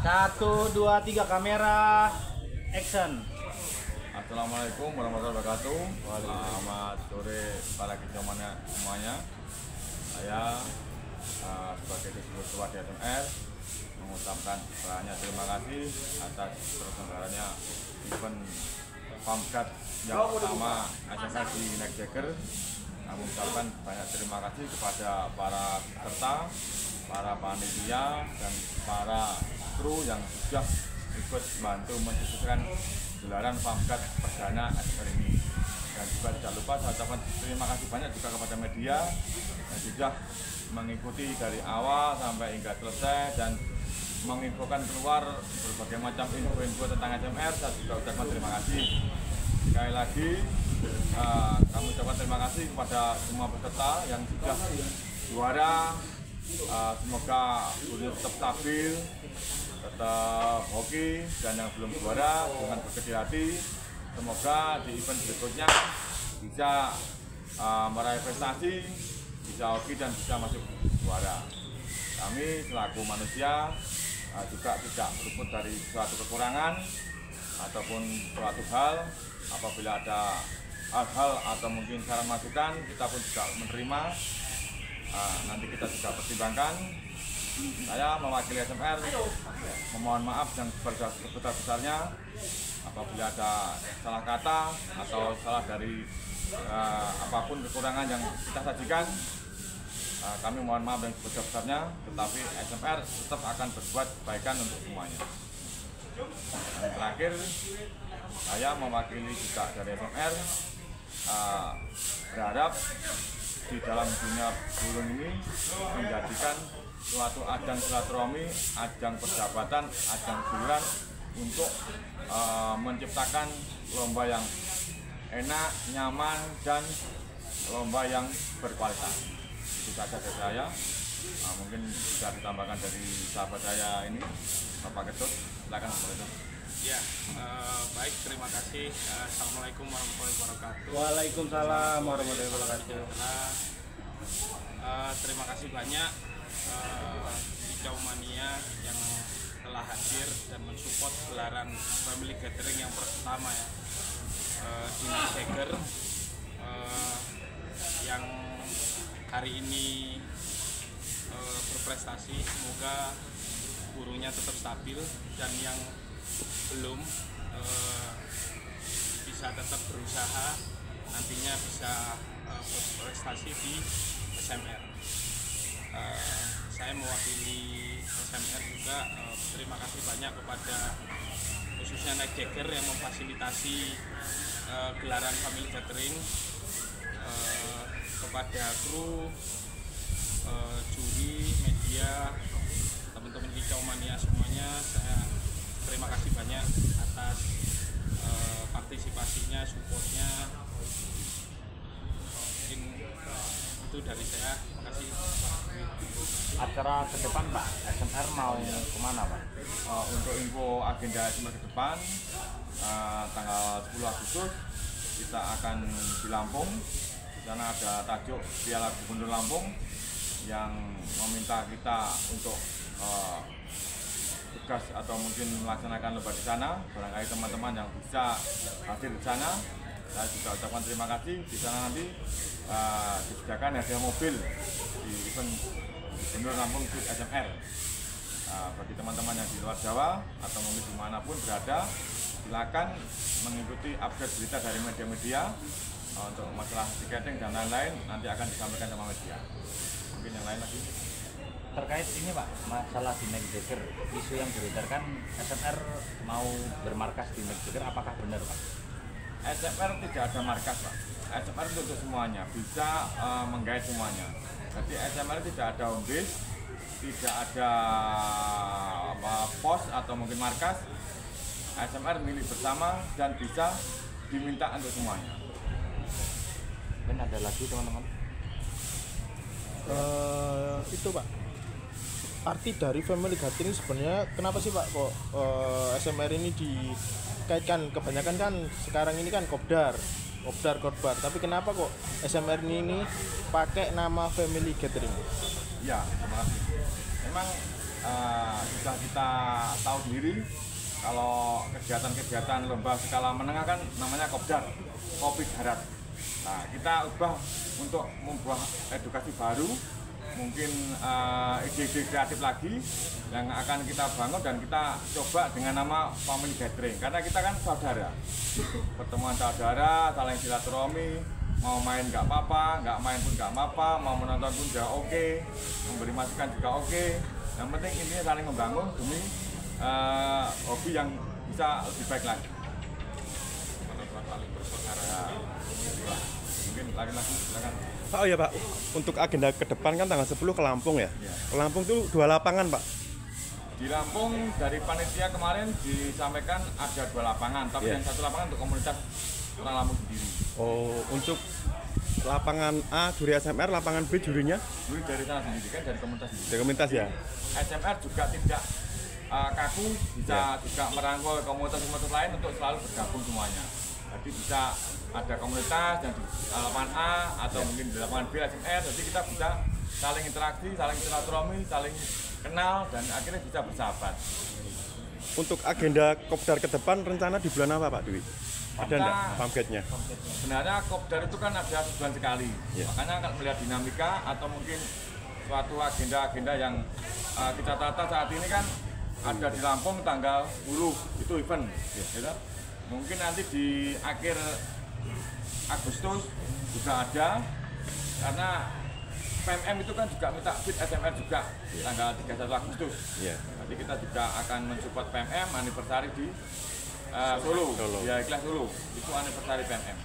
1, 2, 3 kamera action. Assalamualaikum warahmatullahi wabarakatuh. Selamat sore para kicauannya semuanya. Saya sebagai ketua DSMR mengucapkan banyak terima kasih atas terselenggaranya event Pamkat yang pertama SMR di Neck Jagger. Mengucapkan banyak terima kasih kepada para peserta, para panitia, dan para kru yang sudah ikut membantu mensukseskan gelaran Pamkat perdana SMR ini. Dan juga tidak lupa saya ucapkan terima kasih banyak juga kepada media yang sudah mengikuti dari awal sampai hingga selesai dan menginfokan keluar berbagai macam info-info tentang SMR. Saya juga ucapkan terima kasih. Sekali lagi kami ucapkan terima kasih kepada semua peserta yang sudah juara. Semoga dunia tetap stabil, tetap hoki, dan yang belum juara dengan berkecil hati. Semoga di event berikutnya bisa meraih prestasi, bisa hoki dan bisa masuk juara. Kami selaku manusia juga tidak luput dari suatu kekurangan ataupun suatu hal. Apabila ada hal-hal atau mungkin saran masukan, kita pun juga menerima. Nanti kita juga pertimbangkan. Saya mewakili SMR memohon maaf yang sebesar-besarnya apabila ada salah kata atau salah dari apapun kekurangan yang kita sajikan. Kami mohon maaf yang sebesar-besarnya, tetapi SMR tetap akan berbuat kebaikan untuk semuanya. Dan terakhir, saya mewakili juga dari SMR berharap di dalam dunia burung ini menjadikan suatu ajang silaturahmi, ajang persahabatan, ajang hiburan untuk menciptakan lomba yang enak, nyaman, dan lomba yang berkualitas. Itu saja dari saya. Mungkin bisa ditambahkan dari sahabat saya ini, Bapak Ketut. Silakan Bapak Ketut. Ya, baik, terima kasih. Assalamualaikum warahmatullahi wabarakatuh. Waalaikumsalam warahmatullahi wabarakatuh. Terima kasih banyak Kicau Mania yang telah hadir dan mensupport gelaran Family Gathering yang pertama ya di Neck Jagger yang hari ini berprestasi. Semoga burungnya tetap stabil dan yang belum bisa tetap berusaha, nantinya bisa berprestasi di SMR. Saya mewakili SMR juga terima kasih banyak kepada khususnya Neck Jagger yang memfasilitasi gelaran Family Gathering, kepada kru, juri, media, teman-teman Kicau Mania semuanya. Saya terima kasih banyak atas partisipasinya, supportnya. Mungkin itu dari saya. Terima kasih. Acara ke depan Pak, SMR mau kemana Pak? Untuk info agenda SMR ke depan, tanggal 10 Agustus kita akan di Lampung. Di sana ada tajuk Piala Gubernur Lampung yang meminta kita untuk tugas atau mungkin melaksanakan lomba di sana. Barangkali teman-teman yang bisa hadir di sana, saya juga ucapkan terima kasih. Di sana nanti disediakan hadiah mobil di event Gubernur Lampung Sud SMR. Bagi teman-teman yang di luar Jawa atau mungkin dimanapun berada, silakan mengikuti update berita dari media-media untuk masalah tiketing dan lain-lain. Nanti akan disampaikan sama media. Mungkin yang lain lagi. Terkait ini Pak, masalah di Neck Jagger, isu yang beredarkan SMR mau bermarkas di Neck Jagger, apakah benar Pak? SMR tidak ada markas Pak. SMR itu untuk semuanya, bisa menggait semuanya. Jadi SMR tidak ada home base, tidak ada pos atau mungkin markas. SMR milik bersama dan bisa diminta untuk semuanya. Dan ada lagi teman-teman? Itu Pak, arti dari Family Gathering sebenarnya kenapa sih Pak kok SMR ini dikaitkan, kebanyakan kan sekarang ini kan kopdar, tapi kenapa kok SMR ini pakai nama Family Gathering? Ya, terima kasih. Memang sudah kita tahu sendiri kalau kegiatan-kegiatan lomba skala menengah kan namanya kopdar, kopi darat. Nah, kita ubah untuk membuat edukasi baru, mungkin ide-ide kreatif lagi yang akan kita bangun dan kita coba dengan nama family gathering. Karena kita kan saudara, pertemuan saudara, saling silaturahmi, mau main nggak apa-apa, nggak main pun nggak apa-apa, mau menonton pun juga oke, memberi masukan juga oke. Yang penting intinya saling membangun demi hobi yang bisa lebih baik lagi. Saling bersaudara. Mungkin lagi-lagi silakan. Oh iya Pak, untuk agenda ke depan kan tanggal 10 ke Lampung ya? Iya. Ke Lampung tuh 2 lapangan Pak? Di Lampung dari panitia kemarin disampaikan ada 2 lapangan, tapi Iya. yang 1 lapangan untuk komunitas orang Lampung sendiri. Oh, untuk lapangan A juri SMR, lapangan B jurinya Dulu dari sana sendiri kan dari komunitas sendiri. dari komunitas ya? SMR juga tidak kaku, bisa juga merangkul komunitas-komunitas lain untuk selalu bergabung semuanya. Jadi bisa ada komunitas dan di lapangan A atau mungkin di lapangan B SMR, jadi kita bisa saling interaksi, saling silaturahmi, saling kenal dan akhirnya bisa bersahabat. Untuk agenda kopdar ke depan rencana di bulan apa Pak Dwi? Ada enggak pamfletnya? Sebenarnya kopdar itu kan ada sebulan sekali, Ya. makanya akan melihat dinamika atau mungkin suatu agenda-agenda yang kita tata saat ini kan ada di Lampung tanggal 10 itu event, gitu. Mungkin nanti di akhir Agustus juga ada, karena PMM itu kan juga minta fit SMR juga tanggal 31 Agustus. Iya. Nanti kita juga akan mensupport PMM anniversary di Solo. Ya, Ikhlas Solo. Itu anniversary PMM.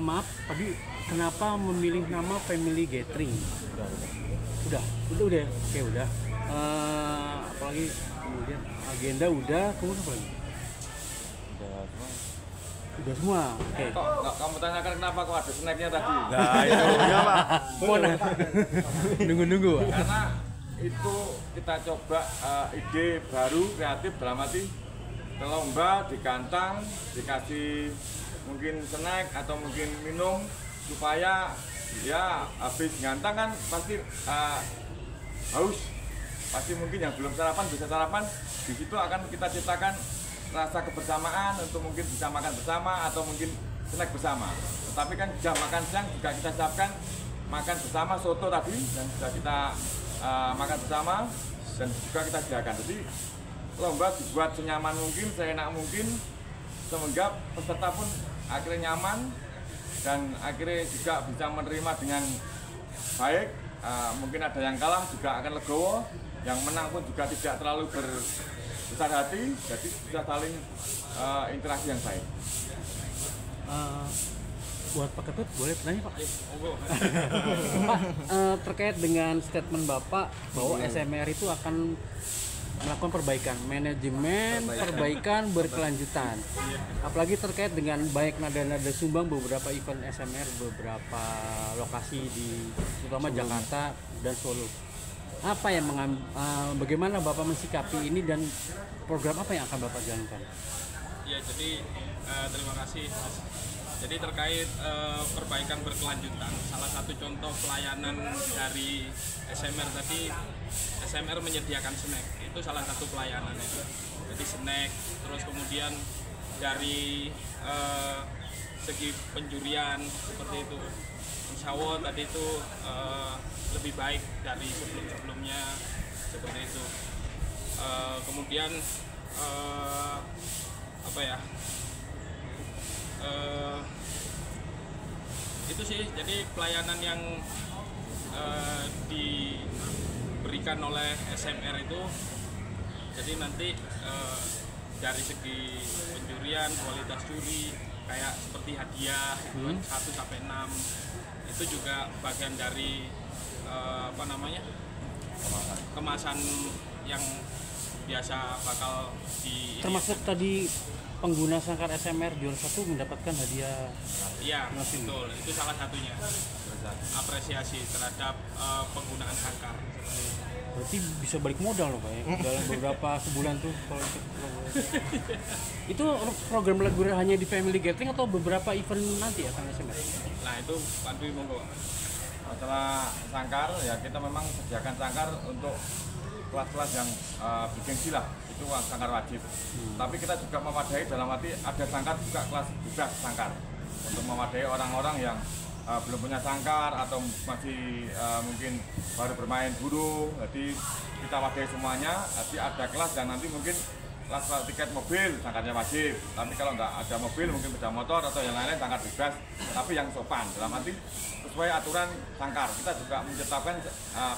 Maaf, tadi kenapa memilih nama Family Gathering? Udah. Oke, udah. Apalagi kemudian agenda udah, kemudian apa lagi? Udah semua. Oke. Kok nggak kamu tanyakan kenapa kok ada snacknya tadi? Nah itu ya Pak. Nunggu-nunggu. Pak. Karena itu kita coba ide baru kreatif dalam arti lomba di kantang dikasih mungkin snack atau mungkin minum supaya ya habis ngantang kan pasti haus, pasti mungkin yang belum sarapan bisa sarapan. Di situ akan kita ciptakan rasa kebersamaan untuk mungkin bisa makan bersama atau mungkin snack bersama. Tetapi kan jam makan siang juga kita siapkan makan bersama soto tadi yang sudah kita makan bersama dan juga kita sediakan. Jadi lomba dibuat senyaman mungkin, seenak mungkin, semoga peserta pun akhirnya nyaman dan akhirnya juga bisa menerima dengan baik. Mungkin ada yang kalah juga akan legowo, yang menang pun juga tidak terlalu berbesar hati, jadi bisa saling interaksi yang baik. Buat Pak Ketut boleh tanya Pak? Pak, terkait dengan statement Bapak bahwa SMR itu akan melakukan perbaikan, manajemen perbaikan berkelanjutan. Apalagi terkait dengan baik nada-nada sumbang beberapa event SMR, beberapa lokasi di terutama Jakarta dan Solo. Apa yang bagaimana Bapak mensikapi ini dan program apa yang akan Bapak jalankan? Ya, jadi terima kasih Mas. Jadi terkait perbaikan berkelanjutan, salah satu contoh pelayanan dari SMR tadi, SMR menyediakan snack, itu salah satu pelayanan itu. Jadi snack, terus kemudian dari segi penjurian seperti itu, insya Allah tadi itu lebih baik dari sebelum-sebelumnya seperti itu. Kemudian apa ya? Itu sih, jadi pelayanan yang diberikan oleh SMR itu, jadi nanti dari segi penjurian, kualitas juri, kayak seperti hadiah 1-6 itu juga bagian dari kemasan yang biasa bakal Termasuk tadi pengguna sangkar SMR juara 1 mendapatkan hadiah. Iya, betul. Itu salah satunya. Apresiasi terhadap penggunaan sangkar. Berarti bisa balik modal loh Pak ya, dalam beberapa sebulan tuh kalau ikut program. Itu program reguler hanya di Family Gathering atau beberapa event nanti ya kan SMR? Nah, itu Pak Dwi monggo. masalah sangkar ya kita memang sediakan sangkar untuk kelas-kelas yang bergengsi lah, itu sangkar wajib. Tapi kita juga memadai dalam arti ada sangkar juga kelas bebas sangkar untuk memadai orang-orang yang belum punya sangkar atau masih mungkin baru bermain dulu. Jadi kita wadai semuanya. Jadi ada kelas yang nanti mungkin kelas tiket mobil sangkarnya wajib. Tapi kalau nggak ada mobil mungkin sepeda motor atau yang lain-lain sangkar bebas. Tapi yang sopan dalam arti sesuai aturan sangkar. Kita juga menetapkan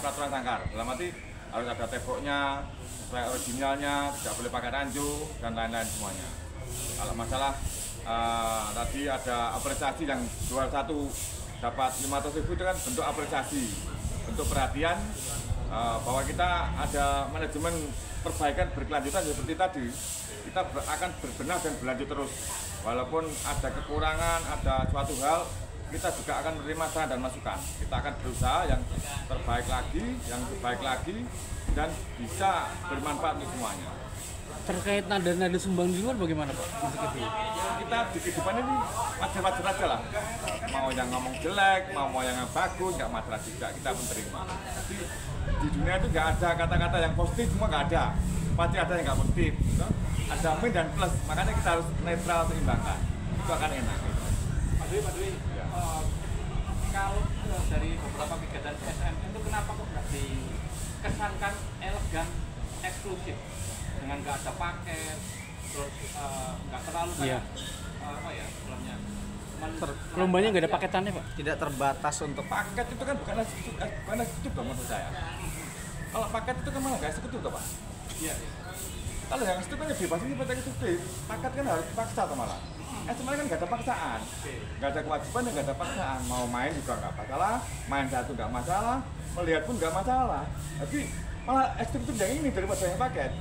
peraturan sangkar dalam arti harus ada temboknya, sesuai originalnya, tidak boleh pakai ranju dan lain-lain semuanya. Kalau masalah tadi ada apresiasi yang juara satu dapat 500.000 itu kan bentuk apresiasi, bentuk perhatian bahwa kita ada manajemen perbaikan berkelanjutan seperti tadi. Kita akan berbenah dan berlanjut terus. Walaupun ada kekurangan, ada suatu hal, kita juga akan menerima saran dan masukan. Kita akan berusaha yang terbaik lagi, yang terbaik lagi, dan bisa bermanfaat untuk semuanya. Terkait nada-nada sumbang di luar bagaimana Pak? Kita di kehidupan ini wajar-wajar aja lah. Mau yang ngomong jelek, mau yang bagus, nggak masalah juga, kita menerima. Tapi di dunia itu nggak ada kata-kata yang positif, semua nggak ada. Pasti ada yang nggak positif. Ada min dan plus, makanya kita harus netral, seimbangkan. Itu akan enak. Pak Dwi, Ya. kalau dari beberapa kegiatan SM itu kenapa kok nggak dikesankan elegan, eksklusif dengan nggak ada paket, terus nggak terlalu kayak apa ya istilahnya? Lombanya nggak ada paketannya Pak? Tidak terbatas untuk Paket itu kan bukan eksekutif dong menurut saya. Kalau paket itu kan malah nggak eksekutif toh Pak. Iya. Kalau yang eksekutif kan bebas ini pada eksekutif. Paket kan harus dipaksa atau malah. Sebenarnya kan nggak ada paksaan, nggak ada kewajiban dan nggak ada paksaan. Mau main juga nggak masalah, main satu nggak masalah, melihat pun nggak masalah. Tapi malah eksekutif yang ini daripada yang paket.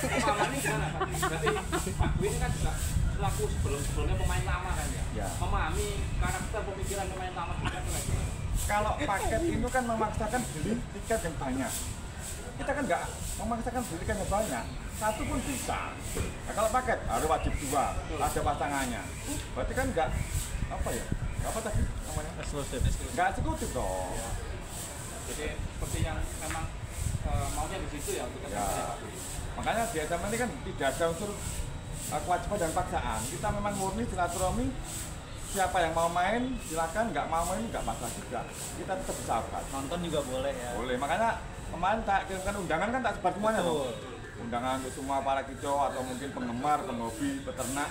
Pemahaman ini gimana Pak? Berarti Pak Dwi ini kan juga selaku sebelumnya pemain lama kan ya? Ya. Memahami karakter pemikiran pemain lama juga itu kayak gimana? Kalau paket itu kan memaksakan beli tiket yang banyak. Kita kan nggak memaksakan beli tiket yang banyak. Satu pun bisa. Nah, kalau paket harus wajib dua, ada pasangannya. Berarti kan nggak apa ya? Nggak apa tadi namanya? eksklusif. Nggak eksekutif dong. Jadi seperti yang memang maunya di situ ya untuk Ya. Makanya di SMA ini kan tidak ada unsur kewajiban dan paksaan. Kita memang murni silaturahmi. Siapa yang mau main silakan, nggak mau main nggak masalah juga. Kita tetap bersahabat. Nonton juga boleh ya. Boleh. Makanya kemarin tak kirimkan undangan kan tak sebar semuanya loh. Undangan untuk semua para kicau atau mungkin penggemar, penghobi, peternak.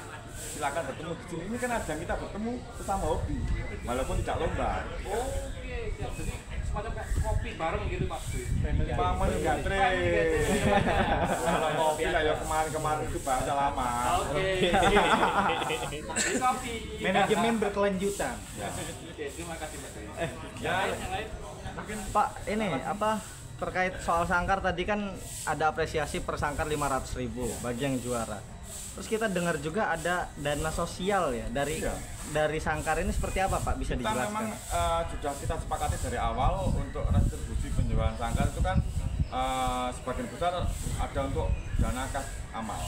Silakan bertemu di sini. Ini kan ajang kita bertemu sesama hobi, walaupun tidak lomba. Oke, siap. Jadi semacam kayak kopi bareng gitu Pak Dwi. Paman gatre. Kalau kopi lah ya kemarin-kemarin itu bahasa lama. Oke. Di kopi. Manajemen berkelanjutan. Oke, terima kasih Pak Dwi. Ya, Yang lain? Pak, ini apa terkait soal sangkar tadi kan ada apresiasi per sangkar 500.000 bagi yang juara. Terus kita dengar juga ada dana sosial ya Iya. dari sangkar ini seperti apa Pak, bisa kita dijelaskan? memang sudah kita sepakati dari awal untuk retribusi penjualan sangkar itu kan sebagian besar ada untuk dana kas amal.